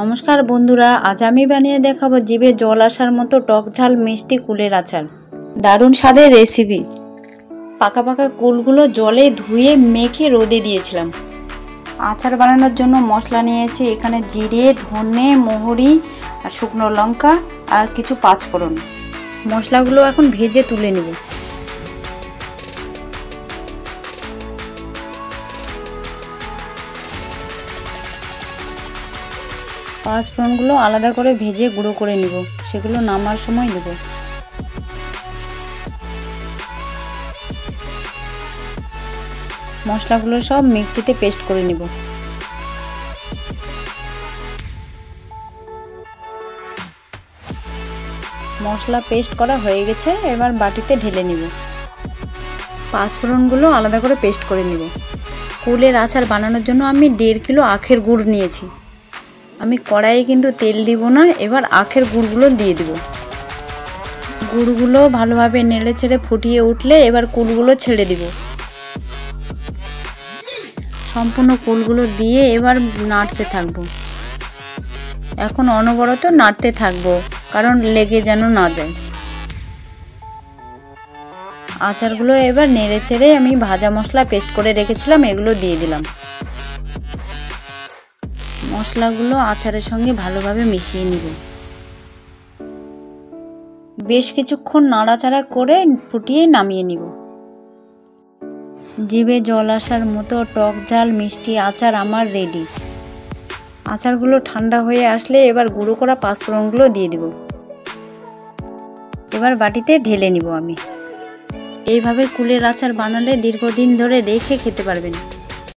নমস্কার বন্ধুরা, আজ আমি বানিয়ে দেখাবো জিভে জল আসার মতো টক ঝাল মিষ্টি কুলের আচার। দারুণ স্বাদের রেসিপি। পাকা পাকা কুলগুলো জলে ধুয়ে মেখে রোদে দিয়েছিলাম। আচার বানানোর জন্য মশলা নিয়েছি এখানে জিরে, ধনে, মৌরি আর শুকনো লঙ্কা আর কিছু পাঁচফোড়ন। মশলাগুলো এখন ভেজে তুলে নেব। পাঁচফোড়নগুলো আলাদা করে ভেজে গুঁড়ো করে নিব, সেগুলো নামার সময় দেব। মশলাগুলো সব মিক্সিতে পেস্ট করে নিব। মশলা পেস্ট করা হয়ে গেছে, এবার বাটিতে ঢেলে নিব। পাঁচফোড়নগুলো আলাদা করে পেস্ট করে নিব। কুলের আচার বানানোর জন্য আমি 1.5 কিলো আখের গুড় নিয়েছি। আমি কড়াইয়ে কিন্তু তেল দিব না, এবার আখের গুড়গুলো দিয়ে দিব। গুড়গুলো ভালোভাবে নেড়ে ছেড়ে ফুটিয়ে উঠলে এবার কুলগুলো ছেড়ে দিব। সম্পূর্ণ কুলগুলো দিয়ে এবার নাড়তে থাকবো। এখন অনবরত নাড়তে থাকবো, কারণ লেগে যেন না যায়। আচারগুলো এবার নেড়ে ছেড়ে আমি ভাজা মশলা পেস্ট করে রেখেছিলাম, এগুলো দিয়ে দিলাম। মশলাগুলো আচারের সঙ্গে ভালোভাবে মিশিয়ে নিব। বেশ কিছুক্ষণ নাড়াচাড়া করে ফুটিয়ে নামিয়ে নিব। জিভে জল আসার মতো টক ঝাল মিষ্টি আচার আমার রেডি। আচারগুলো ঠান্ডা হয়ে আসলে এবার গুঁড়ো করা পাঁচফোড়নগুলো দিয়ে দিব। এবার বাটিতে ঢেলে নিব আমি। এইভাবে কুলের আচার বানালে দীর্ঘদিন ধরে রেখে খেতে পারবেন।